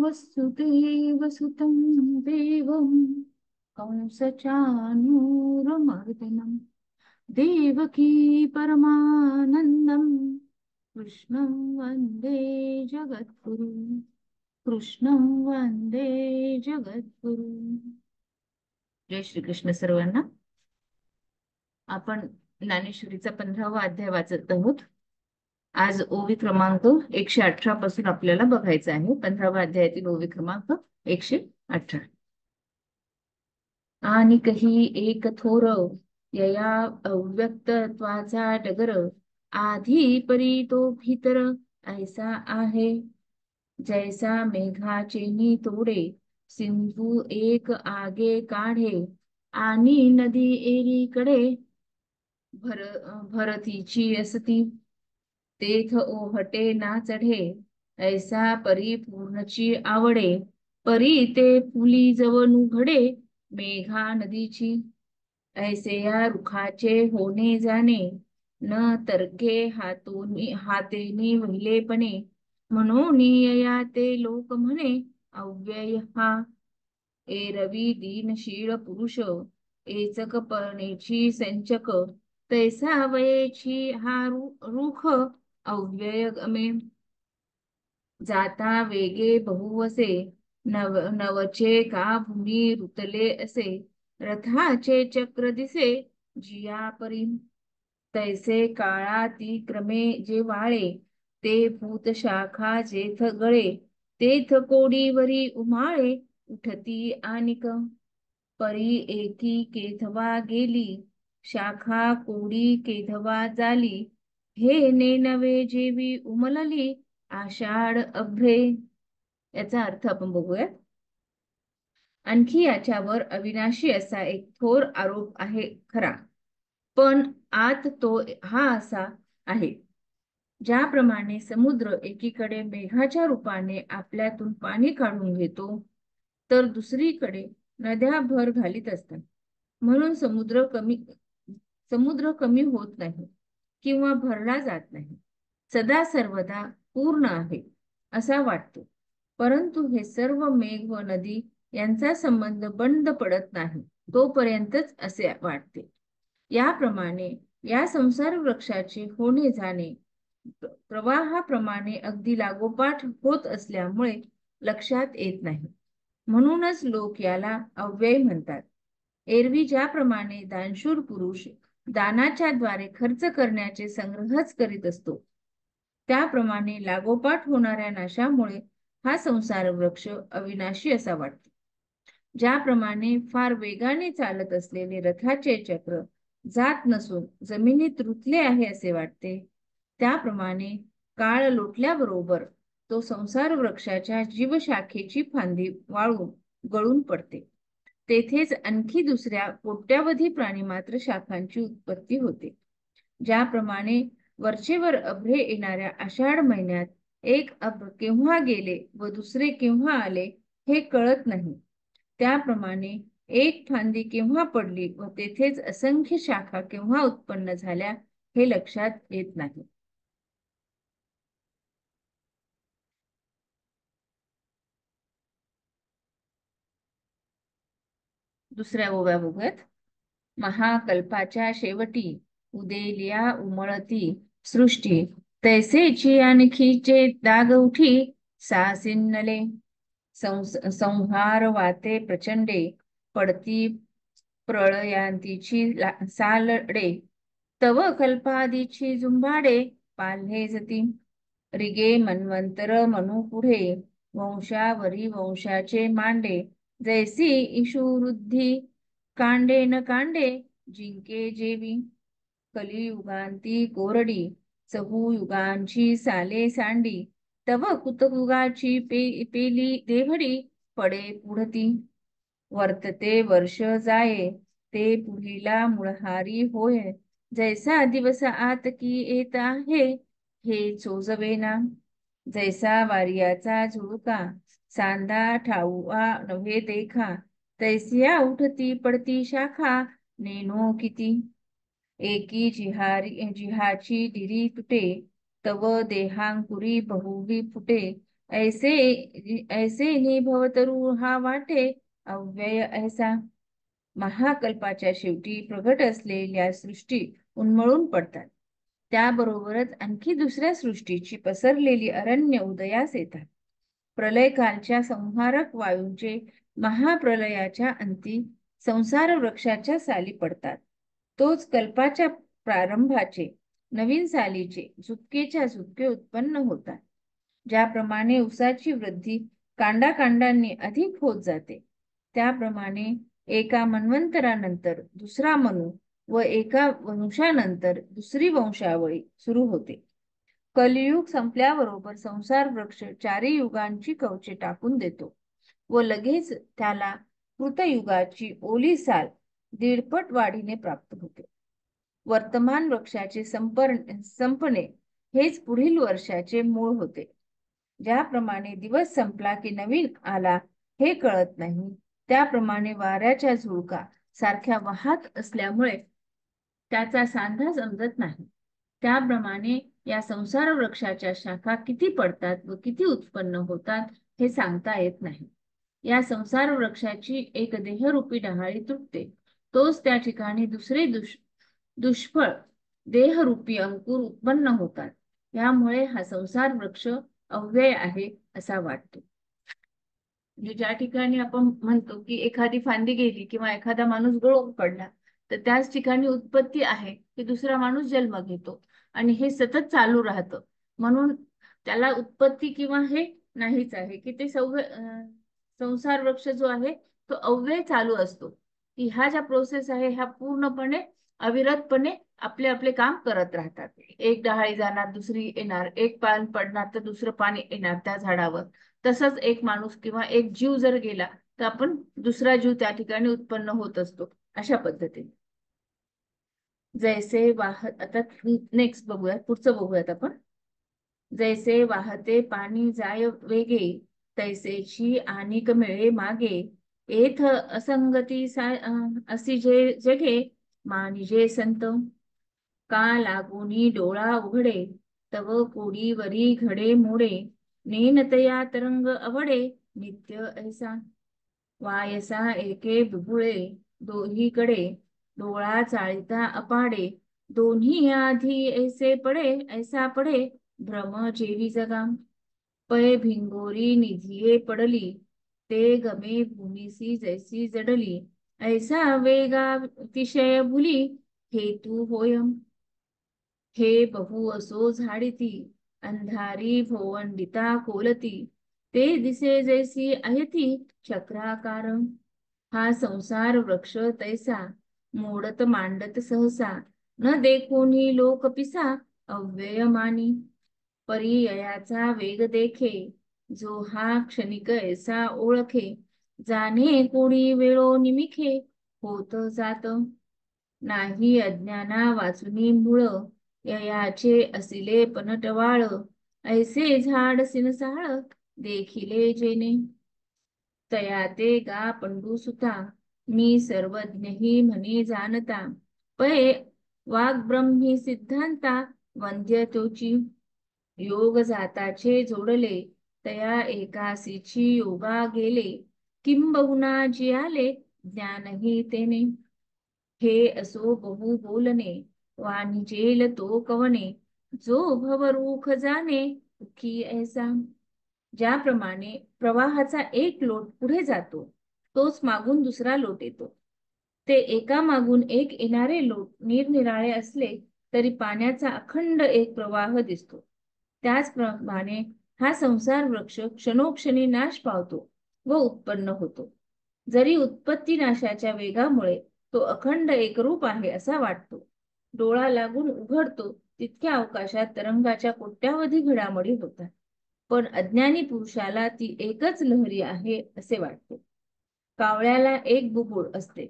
वसुदेव सुतं देवं कंसचानूरमर्दनं देवकी परमानन्दं कृष्णं वन्दे जगद्गुरु कृष्णं वन्दे जगद्गुरु. जय श्री कृष्ण सर्वांना. आपण ज्ञानेश्वरीचा 15वा अध्याय वाचत आहोत. आज ओवी क्रमांक 118 पासून आपल्याला बघायचं आहे. 15वा अध्यायातील ओवी क्रमांक 118. आणि कही एक थोर यया अव्यक्तत्वाचा डगर आधी परी तो भीतर ऐसा आहे जैसा मेघाचे नी तोडे सिंधू एक आगे काढे आणि नदी एरीकडे भरतीची असती तेथ ओहटे ना चढे ऐसा परी पूर्णची आवडे परी ते फुली जवनु घडे मेघा नदीची ऐसे या रुखाचे होणे जाणे न तरके हातेनी वहिलेपणे म्हणून या ते लोक म्हणे अव्यय हा एरवी दीनशील पुरुष एचकपणेची संचक तैसा वयेची हा रुख अव्यय गमे जाता वेगे बहुवसे नवचे का भूमी रुतले असे रथाचे चक्र दिसे जिया परी तैसे काळा ती क्रमे जे वाळे ते भूत शाखा जेथ गळे तेथ कोडीवरी उमाळे उठती आनिक परी एकी केथवा गेली शाखा कोडी केथवा झाली हे नेनवे जेवी उमलली आषाढ अभ्रे. याचा अर्थ आपण बघूया. आणखी याच्यावर अविनाशी असा एक थोर आरोप आहे खरा, पण आत तो हा असा आहे ज्याप्रमाणे समुद्र एकीकडे मेघाच्या रूपाने आपल्यातून पाणी काढून घेतो तर दुसरीकडे नद्या भर घालीत असतात म्हणून समुद्र कमी होत नाही किंवा भरला जात नाही, सदा सर्वदा पूर्ण आहे असा वाटतो. परंतु हे सर्व मेघ व नदी यांचा संबंध बंद पडत नाही तोपर्यंतच असे वाटते. याप्रमाणे या संसार वृक्षाचे होणे जाणे प्रवाहाप्रमाणे अगदी लागोपाठ होत असल्यामुळे लक्षात येत नाही. म्हणूनच लोक याला अव्यय म्हणतात. एरवी ज्याप्रमाणे दानशूर पुरुष दानाच्या द्वारे खर्च करण्याचे संग्रहच करीत असतो त्याप्रमाणे लागोपाठ होणाऱ्या नाशामुळे हा संसार वृक्ष अविनाशी असा वाटतो. ज्याप्रमाणे फार वेगाने चालत असलेले रथाचे चक्र जात नसून जमिनीत रुतले आहे असे वाटते, त्याप्रमाणे काळ लोटल्याबरोबर तो संसार वृक्षाच्या जीवशाखेची फांदी वाळून गळून पडते. तेथेच आणखी दुसऱ्या कोट्यावधी प्राणीमात्र शाखांची उत्पत्ती होते. ज्याप्रमाणे वरचेवर अभ्रे येणाऱ्या आषाढ महिन्यात एक अभ्र केव्हा गेले व दुसरे केव्हा आले हे कळत नाही, त्याप्रमाणे एक फांदी केव्हा पडली व तेथेच असंख्य शाखा केव्हा उत्पन्न झाल्या हे लक्षात येत नाही. दुसऱ्या ओव्या बघूयात. महाकल्पाच्या शेवटी उदेलिया उमळती सृष्टी तैसेची आणखीचे दाग उठी सासिन्नले संहार वाते प्रचंडे पडती प्रळयांतीची सालडे तव कल्पादीची झुंबाडे पाल्हे जती रिगे मन्वंतर मनु पुढे वंशावरी वंशाचे मांडे जैसी इशुवृद्धी कांडे न कांडे जिंके जेवी कलियुगांती कोरडी चहू युगांची साले सांडी तव कुतयुगाची पेली देवडी पडे पुढती वर्तते वर्ष जाये ते पुढीला मुळहारी होय जैसा दिवस आत की येत आहे हे चोजवेना जैसा वारियाचा झुळका सांदा ठाऊआ नव्हे देखा तैसिया उठती पडती शाखा नेनो किती एकी जिहाची डिरी तुटे तव देहांकुरी बहुवी फुटे ऐसे ऐसे निभवतरू हा वाटे अव्यय ऐसा. महाकल्पाच्या शेवटी प्रगट असलेल्या सृष्टी उन्मळून पडतात. त्याबरोबरच आणखी दुसऱ्या सृष्टीची पसरलेली अरण्य उदयास येतात. प्रलयकालच्या संहारक वायूंचे महाप्रलयाच्या अंती संसार वृक्षाच्या साली पडतात. तोच कल्पाच्या प्रारंभाचे नवीन सालीचे झुपकेच्या झुपके उत्पन्न होतात. ज्याप्रमाणे उसाची वृद्धी कांडाकांडांनी अधिक होत जाते, त्याप्रमाणे एका मन्वंतरानंतर दुसरा मनु व एका वंशानंतर दुसरी वंशावळी सुरू होते. कलियुग संपल्याबरोबर संसार वृक्ष चारी युगांची कवचे टाकून देतो व लगेच त्याला कृतयुगाची ओली साल 1.5 वाढीने प्राप्त होते. वर्तमान वृक्षाचे संपणे हेच पुढील वर्षाचे मूळ होते. ज्याप्रमाणे दिवस संपला की नवीन आला हे कळत नाही, त्याप्रमाणे वाऱ्याच्या झुळका सारख्या वाहत असल्यामुळे त्याचा सांधा समजत नाही. त्याप्रमाणे या संसार वृक्षाच्या शाखा किती पडतात व किती उत्पन्न होतात हे सांगता येत नाही. या संसार वृक्षाची एक देहरूपी डहाळी तुटते, तोच त्या ठिकाणी दुसरे दुष्फळ देहरूपी अंकुर उत्पन्न होतात. यामुळे हा संसार वृक्ष अव्यय आहे असा वाटतो. म्हणजे ज्या ठिकाणी आपण म्हणतो की एखादी फांदी गेली किंवा एखादा माणूस गळून पडला, तर त्याच ठिकाणी उत्पत्ती आहे की दुसरा माणूस जन्म घेतो आणि हे सतत चालू राहतं. म्हणून त्याला उत्पत्ती किंवा हे नाहीच आहे की ते संसार वृक्ष जो आहे तो अव्यय चालू असतो, की ह्या ज्या प्रोसेस आहे ह्या पूर्णपणे अविरतपणे आपले आपले काम करत राहतात. एक डहाळी जाणार दुसरी येणार, एक पान पडणार तर दुसरं पाणी येणार त्या झाडावर. तसंच एक माणूस किंवा एक जीव जर गेला तर आपण दुसरा जीव त्या ठिकाणी उत्पन्न होत असतो. अशा पद्धतीने जैसे वाहत, आता नेक्स्ट बघूयात, पुढचं बघूयात आपण. जैसे वाहते पाणी जाय वेगे, तैसेची आनिक मिळे मागे. एथ असंगती असी जे जगे, मानिजे संत. का लागोनी डोळा उघडे, तव कोडीवरी घडे मोडे. नेनतया तरंग आवडे, नित्य ऐसा. वायसा एके बिभुळे, दोहीकडे. डोळा चाळिता अपाडे, दोन्ही आधी ऐसे पडे, ऐसा पडे. भ्रम जेवी जगा. पै भिंगोरी निधिये पडली, ते गमे भूमीसी जैसी जडली. ऐसा वेगा अतिशय भुली, हेतू होय. हे बहु असो झाडिती, अंधारी भोवंडिता कोलती. ते दिसे जैसी अयती चक्राकार. हा संसार वृक्ष तैसा, मोडत मांडत सहसा. न देखोनी लोक पिसा, अव्यय मानी. पर्यायाचा वेग देखे, जो हा क्षणिक ऐसा ओळखे. जाणे कोणी वेळो निमिखे, होत जात. नाही अज्ञाना वाचुनी मूळ, ययाचे असिले पनटवाळ. ऐसे झाड सिनसाळ, देखिले जेने. तया ते गा पंडू सुता, मी सर्वज्ञही म्हणे जाणता. पै वाग्ब्रह्मी सिद्धांता, वंद्य तोची. योग जाताचे जोडले, तया एकासीची योगा गेले. किंबहुना जियाले, ज्ञानही तेने. हे असो बहु बोलणे, वाणिजेल तो कवणे. जो भवरूख जाणे, उखी ऐसा. ज्याप्रमाणे प्रवाहाचा एक लोट पुढे जातो, तोच मागून दुसरा लोट येतो. ते एका मागून एक येणारे लोट निरनिराळे असले तरी पाण्याचा अखंड एक प्रवाह दिसतो. त्याचप्रमाणे हा संसार वृक्ष क्षणोक्षणी नाश पावतो व उत्पन्न होतो. जरी उत्पत्ती नाशाच्या वेगामुळे तो अखंड एकरूप आहे असा वाटतो. डोळा लागून उघडतो तितक्या अवकाशात तरंगाच्या कोट्यावधी घडामोडी होतात, पण अज्ञानी पुरुषाला ती एकच लहरी आहे असे वाटते. कावळ्याला एक बुबुळ असते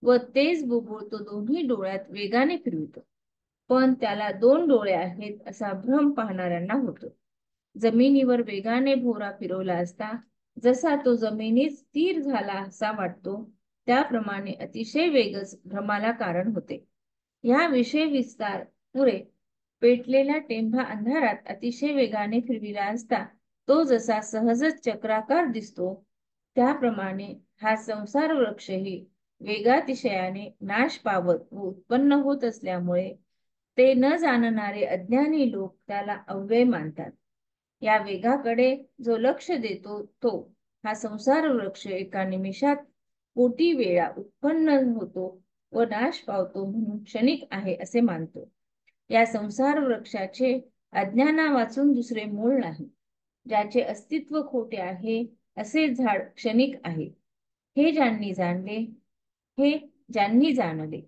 व तेच बुबुळ तो दोन्ही डोळ्यात वेगाने फिरवितो, पण त्याला 2 डोळे आहेत असा भ्रम पाहणाऱ्यांना होतो. जमिनीवर वेगाने भोवरा फिरवला असता जसा तो जमिनीत स्थिर झाला असा वाटतो, त्याप्रमाणे अतिशय वेगच भ्रमाला कारण होते. या विषय विस्तार पुरे पेटलेला टेंभा अंधारात अतिशय वेगाने फिरविला असता तो जसा सहजच चक्राकार दिसतो, त्याप्रमाणे हा संसार वृक्षही वेगातिशयाने नाश पावत व उत्पन्न होत असल्यामुळे ते न जाणणारे अज्ञानी लोक त्याला अव्यय मानतात. या वेगाकडे जो लक्ष देतो तो हा संसार वृक्ष एका निमिषात कोटी वेळा उत्पन्न होतो व नाश पावतो म्हणून क्षणिक आहे असे मानतो. या संसार वृक्षाचे अज्ञाना वाचून दुसरे मूळ नाही. ज्याचे अस्तित्व खोटे आहे असे झाड क्षणिक आहे. हे ज्यांनी जाणले,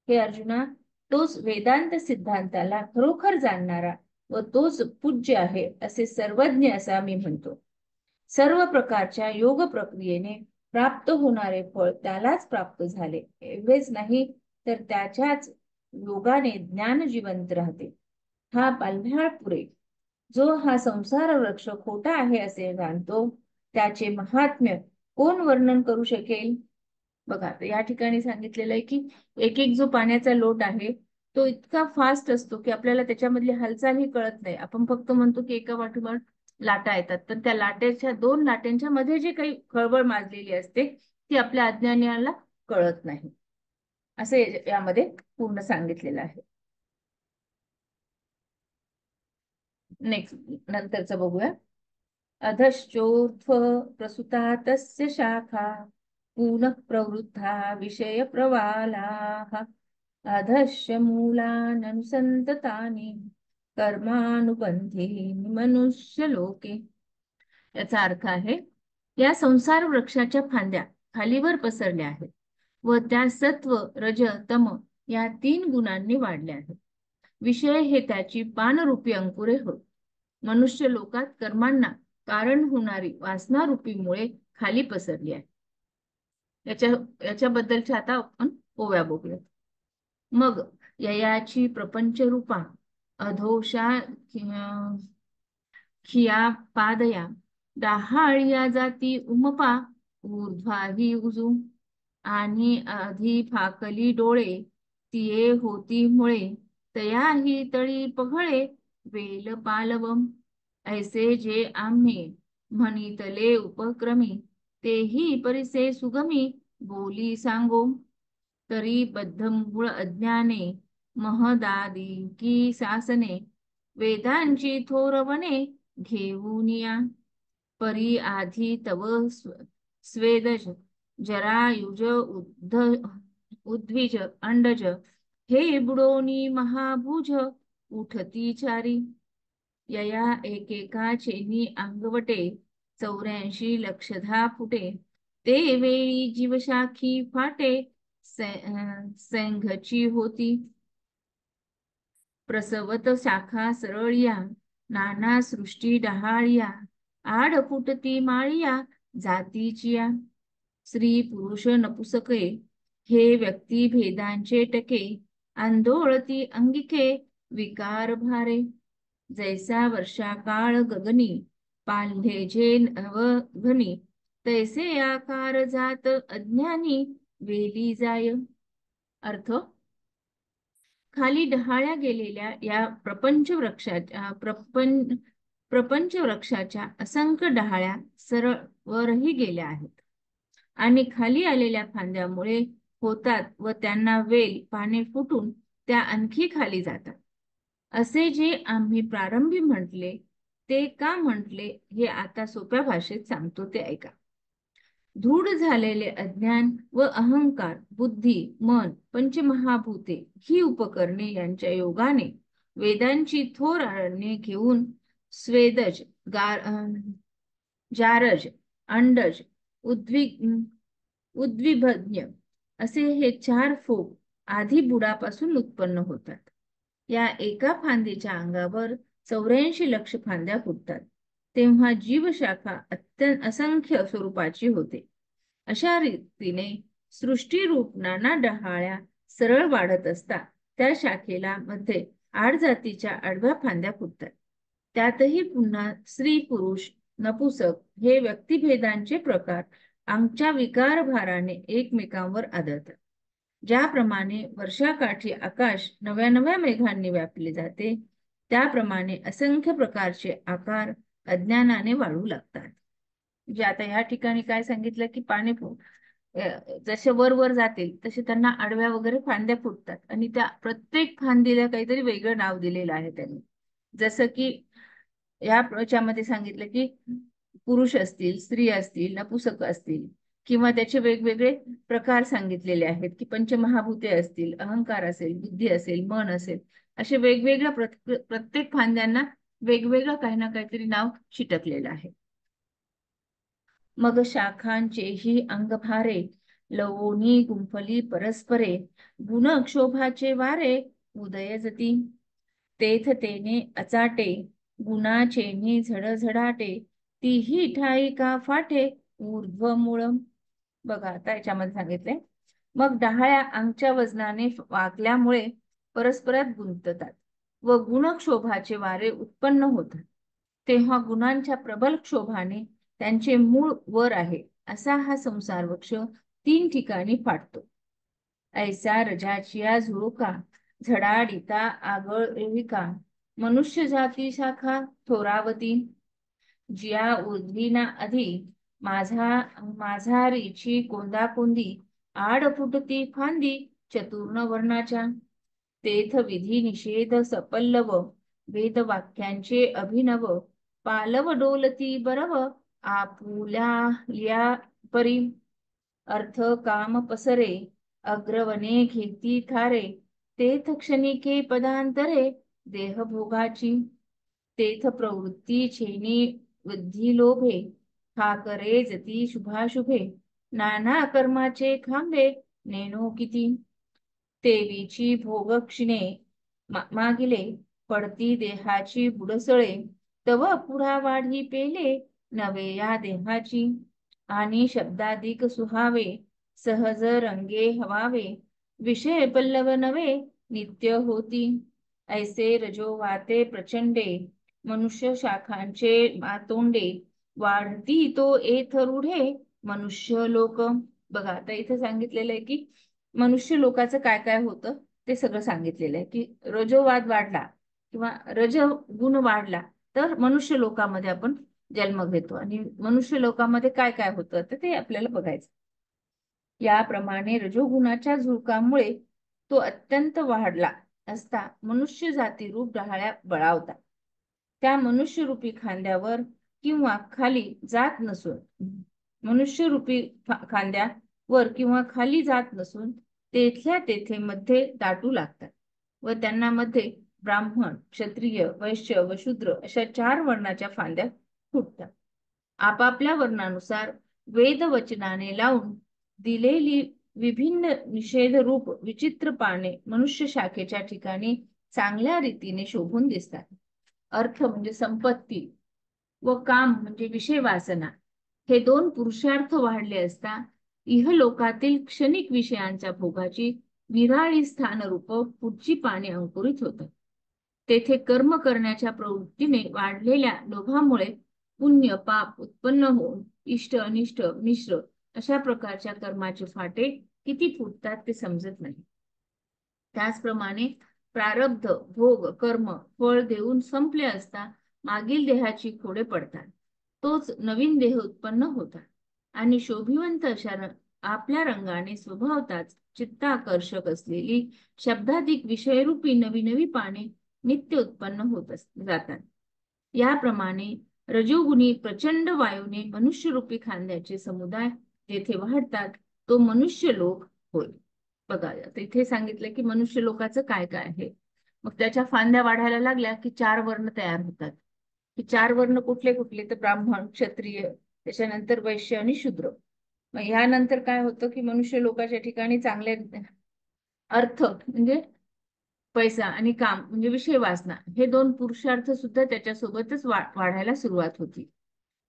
हे अर्जुना, तोच वेदांत सिद्धांताला खरोखर जाणणारा व तोच पूज्य आहे असे सर्वज्ञ असा मी म्हणतो. सर्व प्रकारच्या योग प्रक्रियेने प्राप्त होणारे फळ त्यालाच प्राप्त झाले एवढेच नाही, तर त्याच्याच योगाने ज्ञान जिवंत राहते. हा पाल्हाळ पुरे. जो हा संसार वृक्ष खोटा आहे असे जाणतो, त्याचे महात्म्य कोण वर्णन करू शकेल? बघा, या ठिकाणी सांगितलेलं आहे की एक एक जो पाण्याचा लोट आहे तो इतका फास्ट असतो की आपल्याला त्याच्यामधली हालचालही कळत नाही. आपण फक्त म्हणतो की एका वाटेवर लाटा येतात, तर त्या लाटेच्या दोन लाटेंच्या मध्ये जे काही खळबळ माजलेली असते ती आपल्या अज्ञानाला कळत नाही, असे यामध्ये पूर्ण सांगितलेलं आहे. नेक्स्ट नंतरच बघूया. अधश्चोर्ध्व प्रसुता तस्य शाखा पुनः प्रवृद्धा विषय प्रवालाः अधश्च मूलाननुसंततानि कर्मानुबंधीनि मनुष्य लोके. याचा अर्थ आहे, या संसार वृक्षाच्या फांद्या खालीवर पसरल्या आहेत व त्या सत्व रज तम या 3 गुणांनी वाढल्या आहेत. विषय हे त्याची पानरूपी अंकुरे होत. मनुष्य लोकात कर्मांना कारण होणारी वासनारूपी मुळे खाली पसरली आहे. याच्याबद्दलच्या आता आपण ओव्या बघूयात. मग ययाची प्रपंच रूपा अधोषा खिया पादया डाहाळिया जाती उमपा ऊर्ध्वाही उजू आणि आधी फाकली डोळे तिये होती मुळे तयाही तळी पघळे वेल पालवम. ऐसे जे आम्ही म्हणितले उपक्रमी तेही परिसे सुगमी बोली सांगो. तरी बद्धमूळ अज्ञाने महदादी की सासने वेदांची थोरवणे घेऊन या. परी आधी तव स्वेदज जरायुज उद्विज अंडज हे बुडोनी महाभुज उठती चारी. यया एकेकाचेनी अंगवटे 84 लक्षधा फुटे ते वेळी जीवशाखी फाटे सैंघची होती. प्रसवत शाखा सरळिया नाना सृष्टी डहाळिया आड फुटती माळिया जातीचिया. स्त्री पुरुष नपुसके हे व्यक्ती भेदांचे टके आंदोळती अंगिके विकार भारे. जैसा वर्षा काळ गगनी पाल्हे जे नवघनी तैसे आकार जात अज्ञानी वेली जाय. अर्थ, खाली डहाळ्या गेलेल्या या प्रपंच वृक्षाच्या असंख्य डहाळ्या सरळ वरही गेल्या आहेत आणि खाली आलेल्या फांद्यामुळे होतात व त्यांना वेल पाने फुटून त्या आणखी खाली जातात. असे जे आम्ही प्रारंभी म्हटले ते का म्हटले हे आता सोप्या भाषेत सांगतो ते ऐका. दृढ झालेले अज्ञान व अहंकार, बुद्धी, मन, पंचमहाभूते ही उपकरणे यांच्या योगाने वेदांची थोर आळणे घेऊन स्वेदज, जारज, अंडज, उद्विभज्ञ असे हे 4 फोक आधी बुडापासून उत्पन्न होतात. या एका फांदीच्या अंगावर 84 लक्ष फांद्या फुटतात. तेव्हा जीवशाखा अत्यंत असंख्य स्वरूपाची होते. अशा रीतीने सृष्टीरूप नाना डहाळ्या सरळ वाढत असता त्या शाखेला मध्ये आडजातीच्या आडव्या फांद्या फुटतात. त्यातही पुन्हा स्त्री पुरुष नपुसक हे व्यक्तिभेदांचे प्रकार आमच्या विकारभाराने एकमेकांवर आदळतात. ज्याप्रमाणे वर्षाकाठी आकाश नव्या नव्या मेघांनी व्यापले जाते, त्याप्रमाणे असंख्य प्रकारचे आकार अज्ञानाने वाढू लागतात. म्हणजे आता ह्या ठिकाणी काय सांगितलं की जसे वर वर जातील तसे त्यांना आडव्या वगैरे फांद्या फुटतात आणि त्या प्रत्येक फांदीला काहीतरी वेगळं नाव दिलेलं आहे त्यांनी. जसं की याच्यामध्ये सांगितलं की पुरुष असतील, स्त्री असतील, नपुसक असतील किंवा त्याचे वेगवेगळे प्रकार सांगितलेले आहेत की पंचमहाभूते असतील, अहंकार असेल, बुद्धी असेल, मन असेल, असे वेगवेगळ्या प्रत्येक फांद्यांना वेगवेगळं काही ना काहीतरी नाव चिटकलेलं आहे. मग शाखांचेही अंगभारे लवोनी गुंफली परस्परे गुणक्षोभाचे वारे उदयजती तेथ तेने अचाटे गुणाचेनी झडझडाटे तीही ठाई का फाटे ऊर्ध्व मूळ. बघा आता याच्यामध्ये सांगितले मग डहाळ्या अंगच्या वजनाने वागल्यामुळे परस्परात गुंततात व गुणक्षोभाचे वारे उत्पन्न होतात. तेव्हा गुणांच्या प्रबल क्षोभाने त्यांचे मूळ वर आहे असा हा संसार वृक्ष 3 ठिकाणी फाटतो. ऐसा रजाचिया झुळका झडाडिता आगळविका मनुष्य जाती शाखा थोरावती जिया उर्ध्वीना अधि माझारीची कोंदाकोंदी आड फुटती फांदी चतुर्ण वर्णाच्या तेथ विधी निषेध सपल्लव वेद वाक्यांचे अभिनव पालव डोलती बरव आपुल्या परी अर्थ काम पसरे अग्रवने घेती थारे तेथ क्षणिके पदांतरे देहभोगाची तेथ प्रवृत्ती छेनी वृद्धी लोभे ठाकरे जती शुभाशुभे नाना कर्माचे खांबे नेणो किती तेवीची भोगक्षिणे मागिले पडती देहाची बुडसळे तव पुढा वाढी पेले नवे या देहाची आणि शब्दाधिक सुहावे सहज रंगे हवावे विषय पल्लव नवे नित्य होती ऐसे रजो वाते प्रचंडे मनुष्य शाखांचे मातोंडे वाढती तो एथ रूढे मनुष्य लोक. बघा आता इथे सांगितलेलं आहे की मनुष्य लोकाचं काय काय होतं ते सगळं सांगितलेलं आहे की रजोवाद वाढला किंवा रज गुण वाढला तर मनुष्य लोकामध्ये आपण जन्म घेतो आणि मनुष्य लोकामध्ये काय काय होतं तर ते आपल्याला बघायचं. याप्रमाणे रजोगुणाच्या झुळकामुळे तो अत्यंत वाढला असता मनुष्य जाती रूप डहाळ्या बळावतात. त्या मनुष्य रूपी खांद्यावर किंवा खाली जात नसून मनुष्य रूपी खांद्यावर किंवा खाली जात नसून तेथल्या तेथे मध्ये दाटू लागतात व त्यांना मध्ये ब्राह्मण, क्षत्रिय, वैश्य व शूद्र अशा 4 वर्णाच्या फांद्या फुटतात. आपापल्या वर्णानुसार वेद वचनाने लावून दिलेली विभिन्न निषेध रूप विचित्र पाने मनुष्य शाखेच्या ठिकाणी चांगल्या रीतीने शोभून दिसतात. अर्थ म्हणजे संपत्ती व काम म्हणजे विषय वासना हे 2 पुरुषार्थ वाढले असता इहलोकातील क्षणिक विषयांच्या भोगाची विराळी स्थानरूप पुढची पाने अंकुरित होतात. तेथे कर्म करण्याच्या प्रवृत्तीने वाढलेल्या लोभामुळे पुण्य पाप उत्पन्न होऊन इष्ट अनिष्ट मिश्र अशा प्रकारच्या कर्माचे फाटे किती फुटतात ते समजत नाही. त्याचप्रमाणे प्रारब्ध भोग कर्म फळ देऊन संपले असता मागील देहाची खोडे पडतात. तोच नवीन देह उत्पन्न होतात आणि शोभिवंत अशा आपल्या रंगाने स्वभावताच चित्ताकर्षक असलेली शब्दाधिक विषयरूपी नवी नवी पाने नित्य उत्पन्न होत जातात. याप्रमाणे रजोगुणी प्रचंड वायूने मनुष्यरूपी खांद्याचे समुदाय जेथे वाढतात तो मनुष्य लोक होय. बघा तिथे सांगितलं की मनुष्य लोकाचं काय काय आहे. मग त्याच्या फांद्या वाढायला लागल्या की 4 वर्ण तयार होतात. की 4 वर्ण कुठले कुठले तर ब्राह्मण, क्षत्रिय, त्याच्यानंतर वैश्य आणि शूद्र. मग ह्यानंतर काय होतं की मनुष्य लोकांच्या ठिकाणी चांगले अर्थ म्हणजे पैसा आणि काम म्हणजे विषय वासना हे 2 पुरुषार्थ सुद्धा त्याच्यासोबतच वाढायला सुरुवात होती.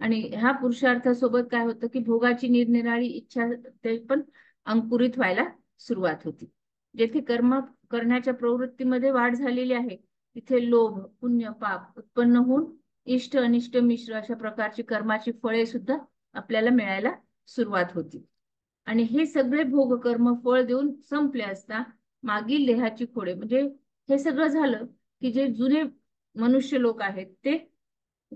आणि ह्या पुरुषार्थासोबत काय होतं की भोगाची निरनिराळी इच्छा ते पण अंकुरित व्हायला सुरुवात होती. जेथे कर्म करण्याच्या प्रवृत्तीमध्ये वाढ झालेली आहे तिथे लोभ, पुण्य, पाप उत्पन्न होऊन इष्ट अनिष्ट मिश्र अशा प्रकारची कर्माची फळे सुद्धा आपल्याला मिळायला सुरुवात होती. आणि हे सगळे भोग कर्म फळ देऊन संपले असता मागील देहाची खोडे म्हणजे हे सगळं झालं की जे जुने मनुष्य लोक आहेत ते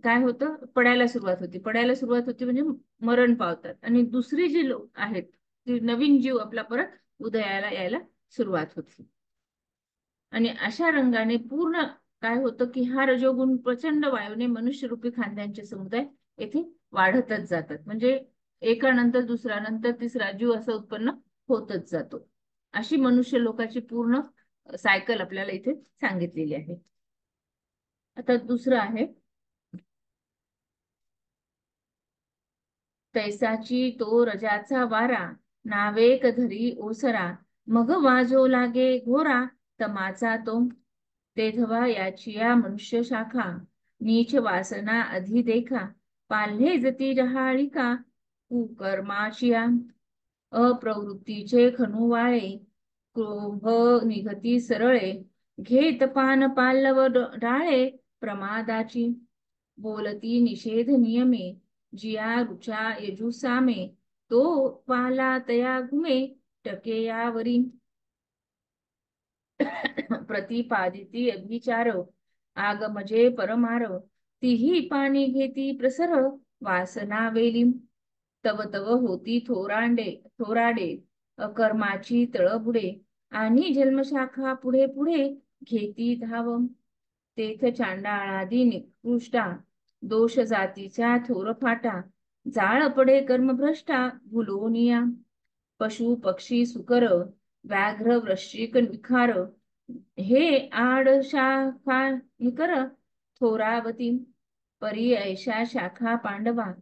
काय होतं, पडायला सुरुवात होती. पडायला सुरुवात होती म्हणजे मरण पावतात. आणि दुसरी जी लोक आहेत, ती नवीन जीव आपला परत उदयाला यायला सुरुवात होती. आणि अशा रंगाने पूर्ण काय होतं की हा रजोगुण प्रचंड वायूने मनुष्यरूपी खांद्यांचे समुदाय येथे वाढतच जातात. म्हणजे एका नंतर दुसरा, नंतर तिसरा जीव असं उत्पन्न होतच जातो. अशी मनुष्य लोकाची पूर्ण सायकल आपल्याला इथे सांगितलेली आहे. आता दुसरं आहे, तैसाची तो रजाचा वारा, नावेक धरी ओसरा, मग वाजो लागे घोरा तमाचा तो. तेधवा याचिया मनुष्य शाखा, नीच वासना अधि देखा, पाल्हे जती रहाळिका कुकर्माचिया. अप्रवृत्तीचे खनुवाळे, क्रोभ निगती सरळे, घेत पान पाल्लव डाळे प्रमादाची. बोलती निषेध नियमे, जिया रुचा यजुसामे, तो पाला तया घुमे टके यावरी. प्रतिपादिती अभिचार, आगमजे परमार, तीही पाणी घेती प्रसर वासना वेली. तव तव होती थोराडे कर्माची तळबुडे, आणि जन्मशाखा पुढे पुढे घेती धाव. तेथ चांडाळादी निकृष्टा, दोष जातीच्या थोर फाटा, जाळ पडे कर्मभ्रष्टा भुलोनिया. पशु पक्षी सुकर, व्याघ्र वृश्चिक विखार, हे आड शाखा निकर थोरावती. परी ऐशा शाखा पांडवा,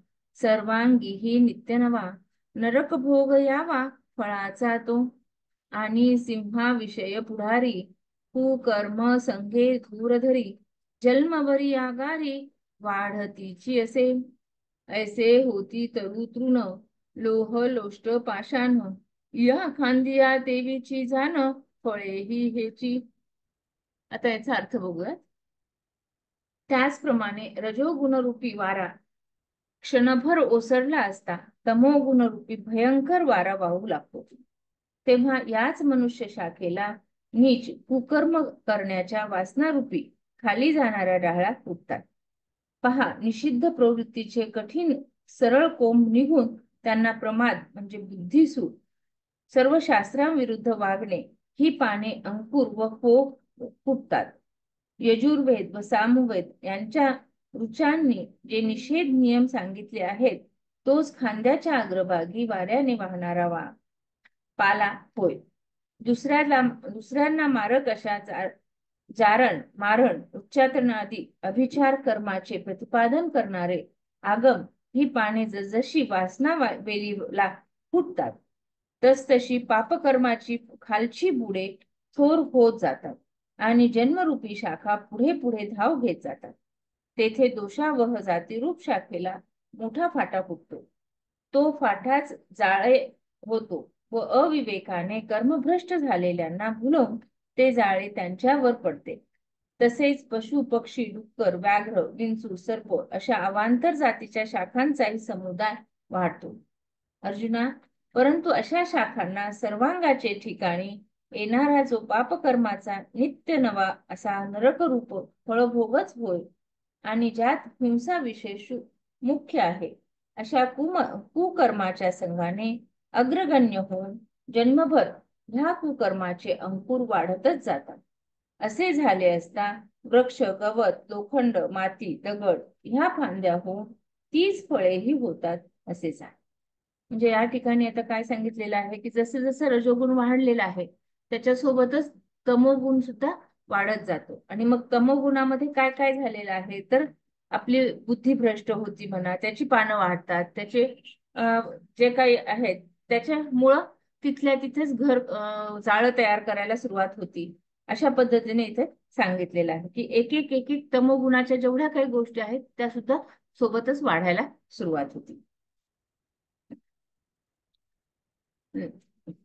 सर्वांगीही नित्य नवा, नरक भोग यावा फळाचा तो. आणि सिंहा विषय पुढारी, कुकर्म संघे धूरधरी, जन्मवरी आगारी वाढतीची असे. ऐसे होती तरु तृण, लोह लोष्ट पाषाण, या खांदिया देवीची जाण, फळे ही हेची. आता याचा अर्थ बघूया. त्याचप्रमाणे रजोगुणरूपी वारा क्षणभर ओसरला असता तमोगुणरूपी भयंकर वारा वाहू लागतो. तेव्हा याच मनुष्य शाखेला नीच कुकर्म करण्याच्या वासनारूपी खाली जाणाऱ्या डाळा फुटतात. पहा, निषिद्ध प्रवृत्तीचे कठीण सरळ कोंब निघून त्यांना प्रमाद म्हणजे बुद्धिसूर, सर्व शास्त्रांविरुद्ध वागणे ही पाने अंकुर व फुटतात. यजुर्वेद व सामवेद यांच्या ऋचांनी जे निषेध नियम सांगितले आहेत, तोच खांद्याच्या अग्रभागी वाऱ्याने वाहणारा पाला होय. दुसऱ्यांना मारक अशा जारण मारण उच्चाटनादी अभिचार कर्माचे प्रतिपादन करणारे आगम ही पाने जसजशी वासना वेलीला फुटतात, तसतशी पापकर्माची खालची बुडे थोर होत जातात आणि जन्मरूपी शाखा पुढे पुढे धाव घेत जातात. तेथे दोषावह जातीरूप शाखेला मोठा फाटा फुटतो. तो फाटाच जाळे होतो व अविवेकाने कर्मभ्रष्ट झालेल्यांना भुलवून ते जाळे त्यांच्यावर पडते. तसेच पशु पक्षी डुक्कर व्याघ्र विंचू सर्प अशा अवांतर जातीच्या शाखांचाही समुदाय वाढतो. अर्जुना, परंतु अशा शाखांना सर्वांगाचे ठिकाणी येणारा जो पापकर्माचा नित्य नवा असा नरकरूप फळभोगच होय, आणि ज्यात हिंसा विशेष मुख्य आहे, अशा कुकर्माच्या संघाने अग्रगण्य होऊन जन्मभर ह्या कुकर्माचे अंकुर वाढतच जातात. असे झाले असता वृक्ष गवत लोखंड माती दगड ह्या फांद्या होऊन तीच फळेही होतात असे झाले. म्हणजे या ठिकाणी आता काय सांगितलेलं आहे की जसं जसं रजोगुण वाढलेला आहे, त्याच्यासोबतच तमोगुण सुद्धा वाढत जातो. आणि मग तमोगुणामध्ये काय काय झालेलं आहे, तर आपली बुद्धी भ्रष्ट होती म्हणा, त्याची पानं वाढतात, त्याचे जे काही आहेत त्याच्यामुळं तिथल्या तिथेच घर जाळं तयार करायला सुरुवात होती. अशा पद्धतीने इथे सांगितलेलं आहे की एक एक एक एक तमोगुणाच्या जेवढ्या काही गोष्टी आहेत त्या सुद्धा सोबतच वाढायला सुरुवात होती.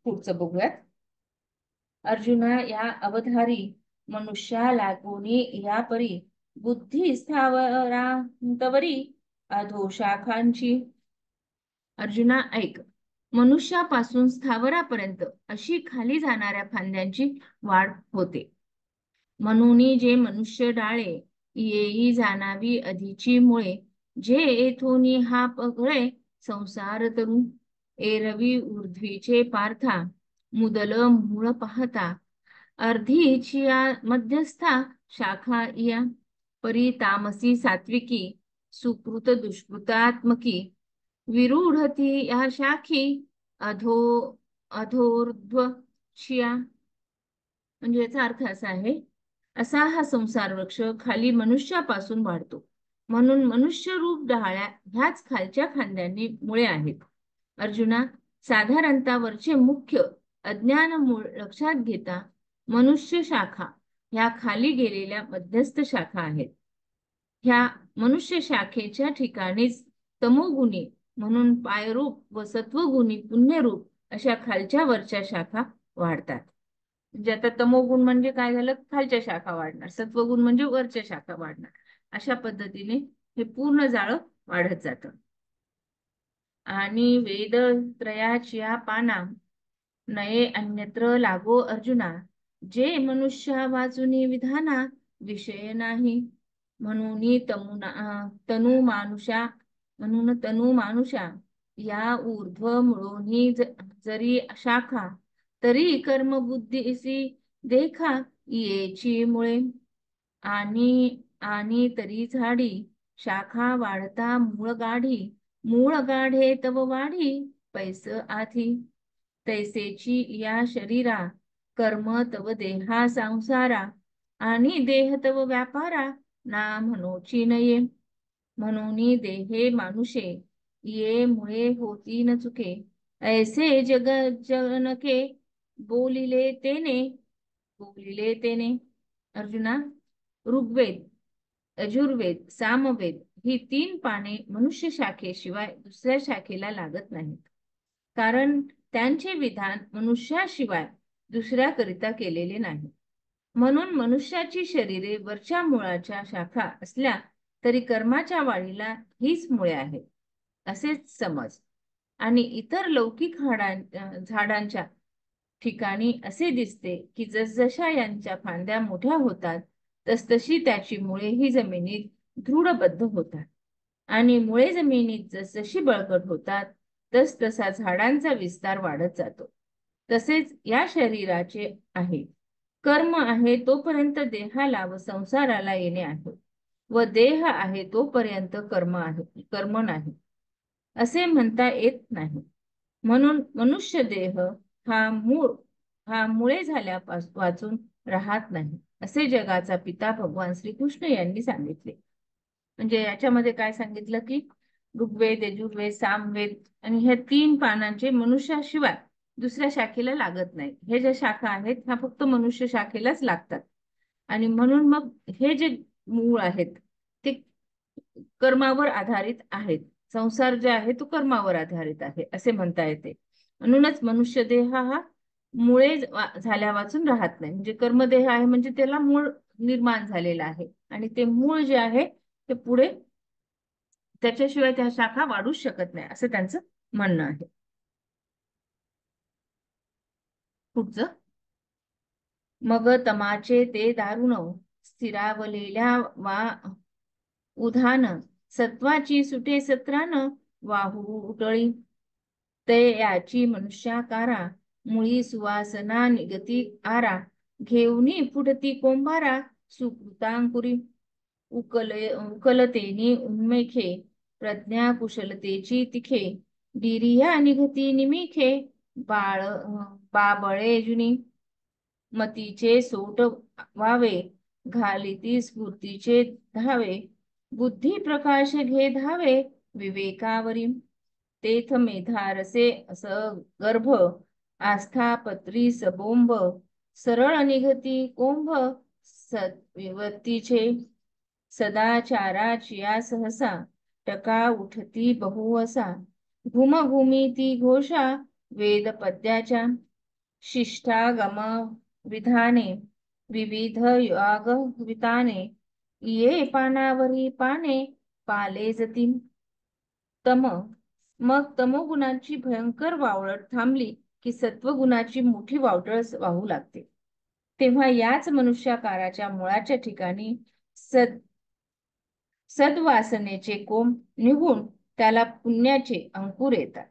पुढचं बघूयात. अर्जुना, या अवधारी मनुष्या लागोनी या परी, बुद्धी स्थावरांतवरी अधोशाखांची. अर्जुना ऐक, मनुष्यापासून स्थावरापर्यंत अशी खाली जाणाऱ्या फांद्यांची वाढ होते. म्हणून जे मनुष्य डाळे येई जाणावी अधिची मुळे, जे येथोनी हा पगळे संसार तरू. एरवी ऊर्ध्वीचे पार्था, मुदल मूळ पाहता, अर्धीचिया मध्यस्था शाखा या. परी तामसी सात्विकी, सुकृत दुष्कृतात्मकी, विरूढती या शाखी अधो अधोर्ध्वशिया. म्हणजे याचा अर्थ असा आहे, असा हा संसार वृक्ष खाली मनुष्यापासून वाढतो, म्हणून मनुष्य रूप डहाळ्या ह्याच खालच्या खांद्यांनी मुळे आहेत. अर्जुना, साधारणतः वरचे मुख्य अज्ञान मूळ लक्षात घेता मनुष्य शाखा ह्या खाली गेलेल्या मध्यस्थ शाखा आहेत. ह्या मनुष्य शाखेच्या ठिकाणीच तमोगुणी म्हणून पायरूप व सत्वगुणी पुण्यरूप अशा खालच्या वरच्या शाखा वाढतात. म्हणजे आता तमोगुण म्हणजे काय झालं, खालच्या शाखा वाढणार, सत्वगुण म्हणजे वरच्या शाखा वाढणार. अशा पद्धतीने हे पूर्ण जाळं वाढत जातं. आणि वेद त्रयाच्या पाना नये अन्यत्र लागो अर्जुना, जे मनुष्य वाचुनी विधाना विषय नाही. म्हणून तनु मानुषा या ऊर्ध्व मुळोनी जरी शाखा, तरी कर्म बुद्धीसी देखा येची मुळे. आणि आणि तरी झाडी शाखा वाढता मूळ गाढी, मूळ गाढे तव वाढी पैस आधी. तैसेची या शरीरा कर्म तव देहा संसारा, आणि देह तव व्यापारा ना म्हणोची नये. म्हणून देहे मानुषे ये मुळे होती न चुके, ऐसे जग जनके बोलिले तेने. अर्जुना, ऋग्वेद, यजुर्वेद, सामवेद ही 3 पाने मनुष्य शाखेशिवाय दुसऱ्या शाखेला लागत नाहीत, कारण त्यांचे विधान मनुष्याशिवाय दुसऱ्याकरिता केलेले नाही. म्हणून मनुष्याची शरीरे वरच्या मुळाच्या शाखा असल्या तरी कर्माच्या वाढीला हीच मुळे आहेत असेच समज. आणि इतर लौकिक झाडांच्या ठिकाणी असे दिसते की जसजशा यांच्या फांद्या मोठ्या होतात तसतशी त्याची मुळे ही जमिनीत दृढबद्ध होतात, आणि मुळे जमिनीत जसजशी बळकट होतात तसा झाडांचा विस्तार वाढत जातो. तसेच या शरीराचे आहे, कर्म आहे तोपर्यंत देहाला व संसाराला येणे आहे, व देह आहे तोपर्यंत कर्म नाही असे म्हणता येत नाही. म्हणून मनुष्य देह हा मुळे वाचून राहत नाही असे जगाचा पिता भगवान श्रीकृष्ण यांनी सांगितले. म्हणजे याच्यामध्ये काय सांगितलं की ऋग्वेद, यजुर्वेद, सामवेद आणि ह्या 3 पानांचे मनुष्याशिवाय दुसऱ्या शाखेला लागत नाही. हे ज्या शाखा आहेत ह्या फक्त मनुष्य शाखेलाच लागतात. आणि म्हणून मग हे जे मूळ आहेत ते कर्मावर आधारित आहेत. संसार जे आहे तो कर्मावर आधारित आहे असे म्हणता येते. म्हणूनच मनुष्य देह हा मुळे झाल्या वाचून राहत नाही. म्हणजे कर्मदेह आहे म्हणजे त्याला मूळ निर्माण झालेला आहे, आणि ते मूळ जे आहे ते पुढे त्याच्याशिवाय त्या शाखा वाढूच शकत नाही असं त्यांचं म्हणणं आहे. पुढचं, मग तमाचे ते दारुण स्थिरावलेल्या वा उधान, सत्वाची सुटे सत्रान वाहू उटळी. ते याची मनुष्याकारा मुळी सुवासना निगती आरा, घेऊनी फुटती कोंबारा सुकृतांकुरी. उकलतेनी उन्मेखे प्रज्ञा कुशलतेची तिखे, डिरिया निघती निमिखे बाबळे जुनी. मतीचे सोट व्हावे घालिती स्फूर्तीचे धावे, बुद्धी प्रकाश घे धावे विवेकावरी. तेथ मेधारसे अस गर्भ आस्था पत्री सबोंब, सरळ निघती कोंभ सत्वतीचे. सदाचाराचिया सहसा टका उठती बहुवसा, घुमघुमी ती घोषा वेद पद्याच्या. शिष्टागम विधाने विविध याग विताने, ये पानावरी पाने पाले जती. मग तमोगुणाची भयंकर वावळट थांबली की सत्वगुणाची मोठी वावटळ वाहू लागते. तेव्हा याच मनुष्याकाराच्या मुळाच्या ठिकाणी सद्वासनेचे कोंब निघून त्याला पुण्याचे अंकुर येतात.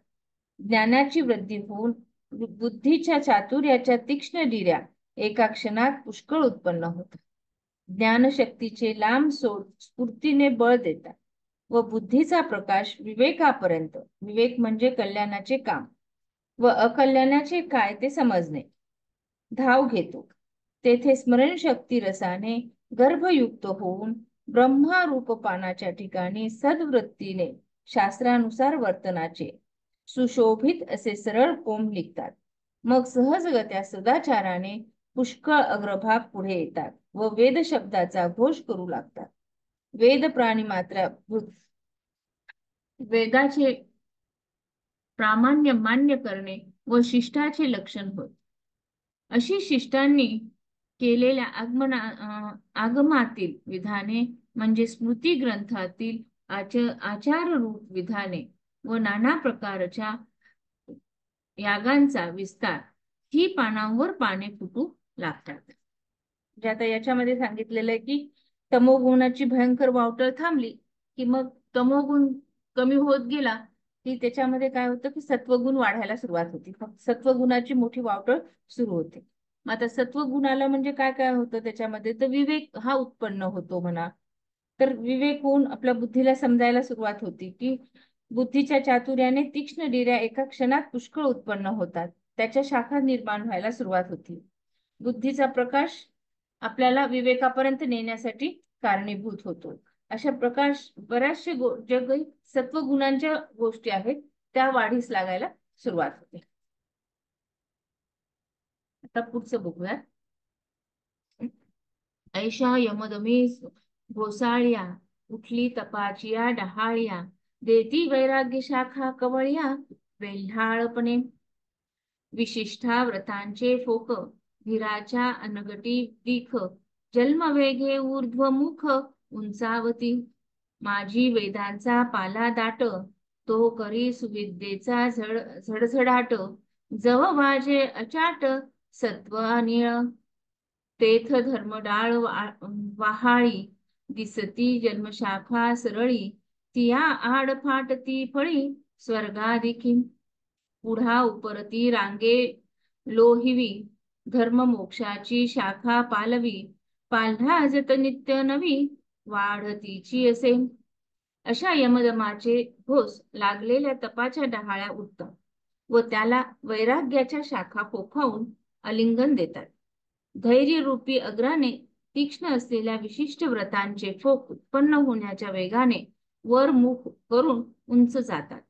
ज्ञानाची वृद्धी होऊन बुद्धीच्या चातुर्याच्या तीक्ष्ण डिऱ्या एका क्षणात पुष्कळ उत्पन्न होतात. ज्ञानशक्तीचे लांब सोड स्फूर्तीने बळ देतात व बुद्धीचा प्रकाश विवेकापर्यंत, विवेक म्हणजे कल्याणाचे काम व अकल्याणाचे काय ते समजणे, धाव घेतो. तेथे स्मरणशक्ती रसाने गर्भयुक्त होऊन ब्रह्मारूप पानाच्या ठिकाणी सद्वृत्तीने शास्त्रानुसार वर्तनाचे सुशोभित असे सरळ कोंब निघतात. मग सहजगत्या सदाचाराने पुष्कळ अग्रभाग पुढे येतात व वेद शब्दाचा घोष करू लागतात. वेद प्राणी मात्र वेदाचे प्रामाण्य मान्य करणे व शिष्टाचे लक्षण होय. अशी शिष्टांनी केलेल्या आगमातील विधाने म्हणजे स्मृती ग्रंथातील आचाररूप विधाने व नाना प्रकारच्या यागांचा विस्तार ही पानांवर पाने फुटू लागतात. म्हणजे आता याच्यामध्ये सांगितलेलं आहे की तमोगुणाची भयंकर वावटळ थांबली की मग तमोगुण कमी होत गेला की त्याच्यामध्ये काय होतं की सत्वगुण वाढायला सुरुवात होती. फक्त सत्वगुणाची मोठी वावटळ सुरू होते. मग आता सत्वगुणाला म्हणजे काय काय होतं त्याच्यामध्ये, तर विवेक हा उत्पन्न होतो म्हणा. तर विवेक होऊन आपल्या बुद्धीला समजायला सुरुवात होती की बुद्धीच्या चातुर्याने तीक्ष्ण डिऱ्या एका क्षणात पुष्कळ उत्पन्न होतात. त्याच्या शाखा निर्माण व्हायला सुरुवात होती. बुद्धीचा प्रकाश आपल्याला विवेकापर्यंत नेण्यासाठी कारणीभूत होतो. अशा प्रकाश बऱ्याचशे जग सत्वगुणांच्या गोष्टी आहेत त्या वाढीस लागायला सुरुवात होते. आता पुढचं बघूया. ऐशा यमदमी घोसाळ्या उठली तपाचिया डहाळ्या देती वैराग्य शाखा कवळ्या वेल्हाळपणे विशिष्ठा व्रतांचे फोक धीराच्या अनगटी दीख जन्मवेगे ऊर्ध्वमुख उंचावती माझी वेदांचा पाला दाट तो करी सुविद्येचा झडझडाट जव वाजे अचाट सत्व अनिळ तेथ धर्मडाळ वाहाळी दिसती जन्मशाखा सरळी तिया आड फाटती फळी स्वर्गादिकी पुढा उपरती रांगे लोहिवी धर्म मोक्षाची शाखा पालवी पाल्हा जत नित्य नवी वाढतीची असे. अशा यमदमाचे घोस लागलेल्या तपाच्या डहाळ्या उठतात व त्याला वैराग्याच्या शाखा पोखावून आलिंगन देतात. धैर्यरूपी अग्राने तीक्ष्ण असलेल्या विशिष्ट व्रतांचे फोक उत्पन्न होण्याच्या वेगाने वर मुख करून उंच जातात.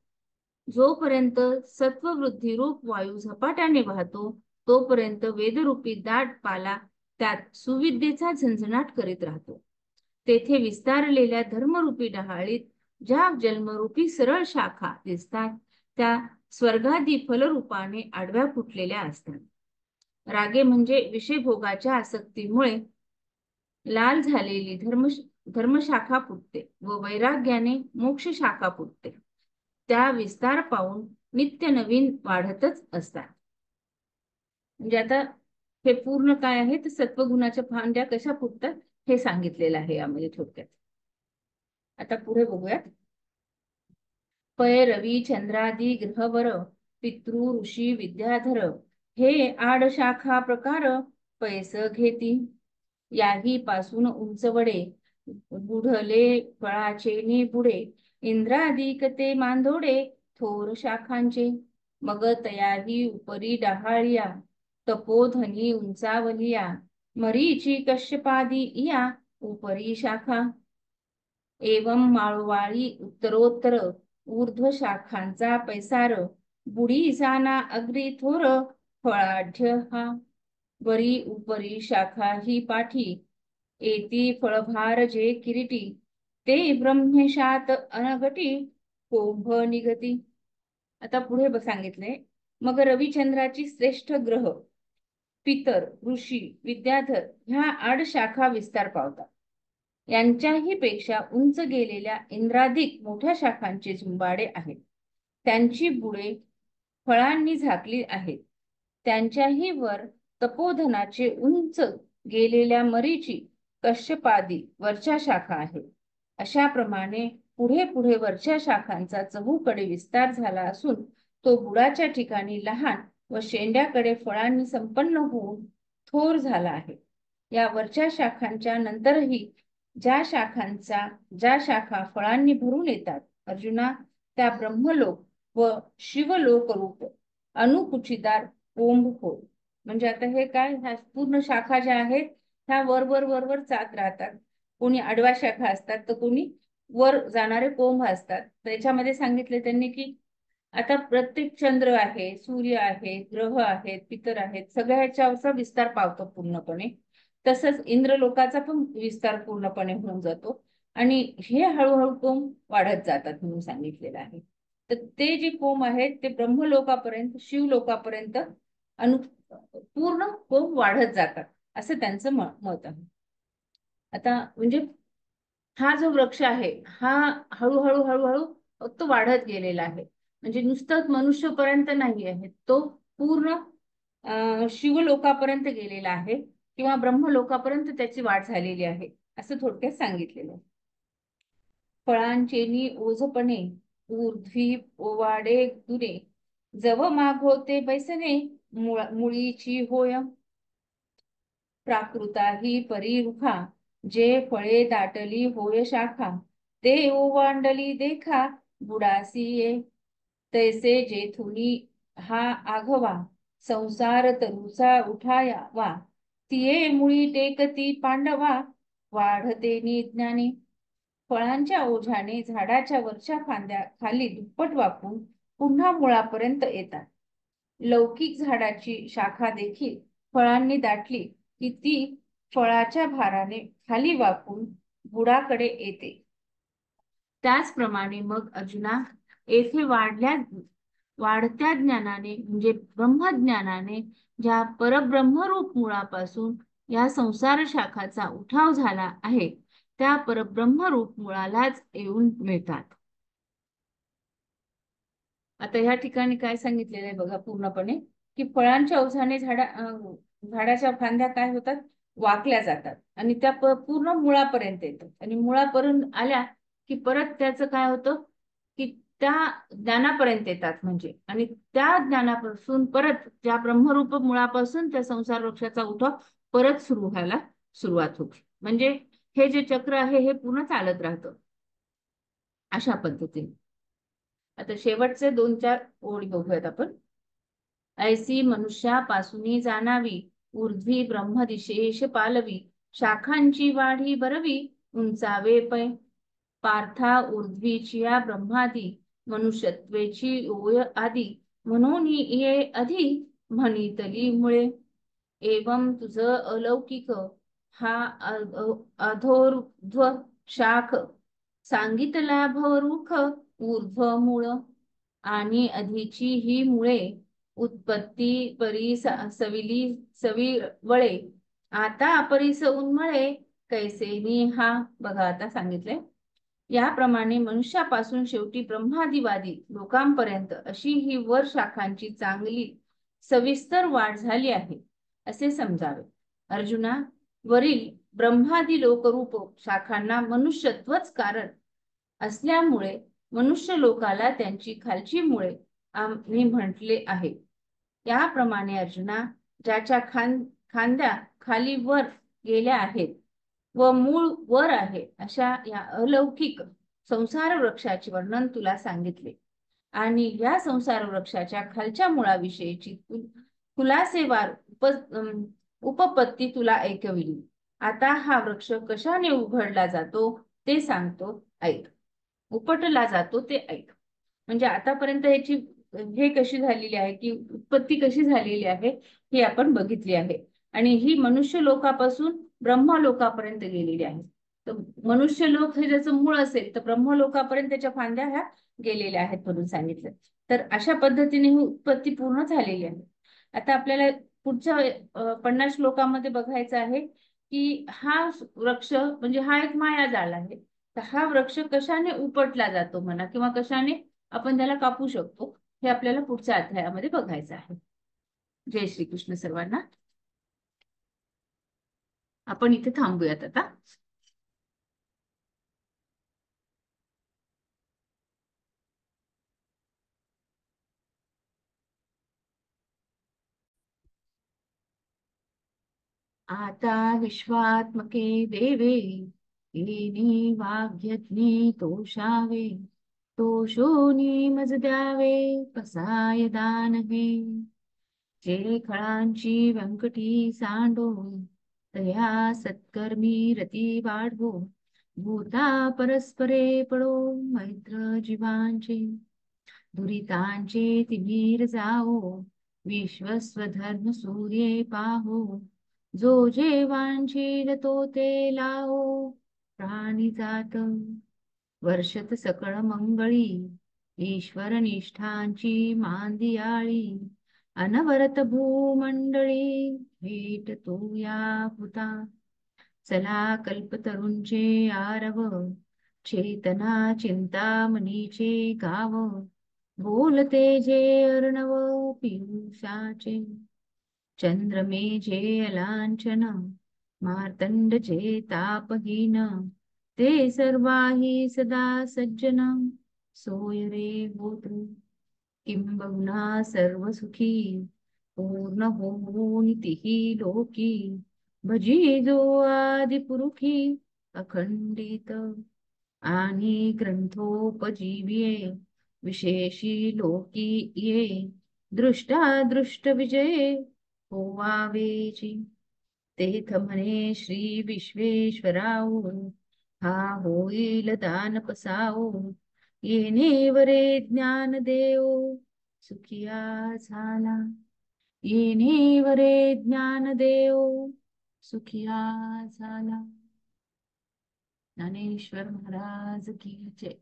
जोपर्यंत सत्ववृद्धी रूप वायू झपाट्याने वाहतो तोपर्यंत वेदरूपी दाट पाला त्यात सुविद्येचा झंझणाट करीत राहतो. तेथे विस्तारलेल्या धर्मरूपी डहाळीत ज्या जन्मरूपी सरळ शाखा दिसतात त्या स्वर्गादी फलरूपाने आडव्या फुटलेल्या असतात. रागे म्हणजे विषयभोगाच्या आसक्तीमुळे लाल झालेली धर्मशाखा फुटते व वैराग्याने मोक्ष शाखा फुटते. त्या विस्तार पाहून नित्य नवीन वाढतच असतात. म्हणजे आता हे पूर्ण काय आहे तर सत्वगुणाच्या फांद्या कशा फुटतात हे सांगितलेलं आहे यामध्ये थोडक्यात. आता पुढे बघूयात. पय रवी चंद्रादी ग्रहवर पितृ ऋषी विद्याधर हे आड शाखा प्रकार पैस घेती याही पासून उंचवडे बुढले फळाचे नि बुडे इंद्रादिक ते मांदोडे थोर शाखांचे मग तयाही उपरी डहाळ्या तपोधनी उंचावलिया मरीची कश्यपादी या उपरी शाखा एवं माळवाळी उत्तरोत्तर ऊर्ध्व शाखांचा पैसार बुडी जाना अग्री थोर फळाढ्य हा वरी उपरी शाखा ही पाठी एती फळभार जे किरीटी ते ब्रह्मेशात अनगटी कोंभ निगती. आता पुढे सांगितले मग रविचंद्राची श्रेष्ठ ग्रह पितर ऋषी विद्याधर ह्या आड शाखा विस्तार पावतात. यांच्याही पेक्षा उंच गेलेल्या इंद्राधिक मोठ्या शाखांचे झुंबाडे आहेत. त्यांची बुडे फळांनी झाकली आहेत. त्यांच्याही वर तपोधनाचे उंच गेलेल्या मरीची कश्यपादी वरच्या शाखा आहेत. अशाप्रमाणे पुढे पुढे वरच्या शाखांचा चहूकडे विस्तार झाला असून तो बुडाच्या ठिकाणी लहान व शेंड्याकडे फळांनी संपन्न होऊन थोर झाला आहे. या वरच्या शाखांच्या नंतरही ज्या शाखा फळांनी भरून येतात अर्जुना, त्या ब्रह्मलोक व शिवलोक रूप अनुकुचिदार कोंब होय. म्हणजे आता हे काय, ह्या पूर्ण शाखा ज्या आहेत ह्या वर जात राहतात. कोणी आडव्या शाखा असतात तर कोणी वर जाणारे कोंब असतात. त्याच्यामध्ये सांगितले त्यांनी की आता प्रत्येक चंद्र आहे, सूर्य आहे, ग्रह आहेत, पितर आहेत, सगळ्याचा विस्तार पावतो पूर्णपणे. तसंच इंद्रलोकाचा पण विस्तार पूर्णपणे होऊन जातो आणि हे हळूहळू कोंब वाढत जातात म्हणून सांगितलेलं आहे. तर ते जे कोंब आहेत ते ब्रह्मलोकापर्यंत, शिवलोकापर्यंत पूर्ण कोंब वाढत जातात असं त्यांचं मत आहे. आता म्हणजे हा जो वृक्ष आहे हा हळूहळू हळूहळू तो वाढत गेलेला आहे. म्हणजे नुसतं मनुष्यपर्यंत नाही आहे, तो पूर्ण शिवलोकापर्यंत गेलेला आहे किंवा ब्रह्मलोकापर्यंत त्याची वाढ झालेली आहे असं थोडक्यात सांगितलेलं आहे. फळांचेनी ओझपणे ऊर्ध्वी ओवाडे दुरे जव मागोते बैसने मुळीची होय. प्राकृताही परिरुखा जे फळे दाटली होय शाखा ते ओवांडली देखा बुडासी ये. तैसे जेथुनी हा आघवा संसार तरुचा उठाया वा तिये मुळी टेकती पांडवा वाढते ज्ञानी. फळांच्या ओझ्याने झाडाच्या वरच्या फांद्या खाली दुप्पट वाकून पुन्हा मुळापर्यंत येतात. लौकिक झाडाची शाखा देखील फळांनी दाटली की ती फळाच्या भाराने खाली वाकून बुडाकडे येते. त्याचप्रमाणे मग अर्जुना येथे वाढत्या ज्ञानाने म्हणजे ब्रह्मज्ञानाने ज्या परब्रह्मरूप मुळापासून या संसार शाखाचा उठाव झाला आहे त्या परब्रह्मरूप मुळालाच येऊन मिळतात. आता ह्या ठिकाणी काय सांगितलेलं आहे बघा पूर्णपणे की फळांच्या ओझाने झाडाच्या फांद्या काय होतात, वाकल्या जातात आणि त्या पूर्ण मुळापर्यंत येतात आणि मुळापर्यंत आल्या की परत त्याचं काय होतं की त्या ज्ञानापर्यंत येतात. म्हणजे आणि त्या ज्ञानापासून परत त्या ब्रह्मरूप मुळापासून त्या संसार वृक्षाचा उठाव परत सुरू व्हायला सुरुवात होते. म्हणजे हे जे चक्र आहे हे पूर्ण चालत राहतं अशा पद्धतीने. आता शेवटचे 2-4 ओळी बघूयात आपण. ऐसी मनुष्यापासून जाणावी ऊर्ध्वी ब्रह्मदिशेश पालवी शाखांची वाढी बरवी उंचावे पै. पार्था ऊर्ध्वीची ब्रह्मादी मनुष्यत्वेची ओय आदी म्हणून ये अधि म्हणितली मुळे. एवं तुझ अलौकिक हा अधोर्ध्व शाख सांगितला भवरुख ऊर्ध्व मूळ आणि अधिची ही मुळे उत्पत्ती परी सविवळे आता अपरिस उन्मळे कैसेनी हा. बघा आता सांगितले याप्रमाणे मनुष्यापासून शेवटी ब्रह्मादिवादी लोकांपर्यंत अशी ही वर शाखांची चांगली सविस्तर वाढ झाली आहे असे समजावे. अर्जुना, वरील ब्रह्मादी लोकरूप शाखांना मनुष्यत्वच कारण असल्यामुळे मनुष्य लोकाला त्यांची खालची मुळे आम्ही म्हटले आहे. याप्रमाणे अर्जुना, ज्याच्या खांद्या खाली वर गेल्या आहेत व मूळ वर आहे अशा या अलौकिक संसार वृक्षाचे वर्णन तुला सांगितले आणि या संसार वृक्षाच्या खालच्या मुळाविषयीची खुलासेवार उपपत्ती तुला ऐकविली. आता हा वृक्ष कशाने उघडला जातो ते सांगतो ऐक. उपटला जातो ते ऐक. म्हणजे आतापर्यंत ह्याची हे कशी झालेली आहे की उत्पत्ती कशी झालेली आहे हे आपण बघितली आहे आणि ही मनुष्य लोकापासून ब्रह्मलोकापर्यंत गेलेली आहे. तर मनुष्य लोक हे ज्याचं मूळ असेल तर ब्रह्मलोकापर्यंत त्याच्या फांद्या ह्या गेलेल्या आहेत म्हणून सांगितलं. तर अशा पद्धतीने ही उत्पत्ती पूर्ण झालेली आहे. आता आपल्याला पुढच्या 50 श्लोकामध्ये बघायचं आहे की हा वृक्ष म्हणजे हा एक मायाजाळ आहे. तर हा वृक्ष कशाने उपटला जातो म्हणा किंवा कशाने आपण त्याला कापू शकतो हे आपल्याला पुढच्या अध्यायामध्ये बघायचं आहे. जय श्री कृष्ण सर्वांना. आपण इथे थांबूयात आता. आता विश्वात्मके देवे येणे वाग्यज्ञे तोषावे तोषोनी मज द्यावे कसाय दान हे जे खळांची व्यंकटी सांडो तया सत्कर्मी रती वाढवो भूता परस्परे पडो मैत्र जीवांचे दुरितांचे तिमीर जाओ विश्वस्वधर्म सूर्ये पाहो जो जे वांछील तो ते लावो प्राणी जात वर्षत सकळ मंगळी ईश्वर निष्ठांची मांदियाळी अनवरत भूमंडळी भेट तो या हुता चला कल्पतरूंचे आरव चेतना चिंतामणीचे गाव बोलते जे अर्णव पियुषाचे चंद्रमे जे अलांछन मार्तंड जे तापहीन ते सर्वाही सदा सज्जन सोय रे होत किंबहुना सर्व सुखी पूर्ण होऊन तिही लोकी भजी जो आदि पुरुखी अखंडित आणि ग्रंथोपजीव्ये विशेषी लोकी ये दृष्टादृष्ट विजये होवावेची तेथ म्हणे श्री विश्वेश्वराऊ हा होईल दान पसाओ येणे वरे ज्ञान देव सुखिया झाला येणे वरे ज्ञान देव सुखिया झाला ज्ञानेश्वर महाराज की जय.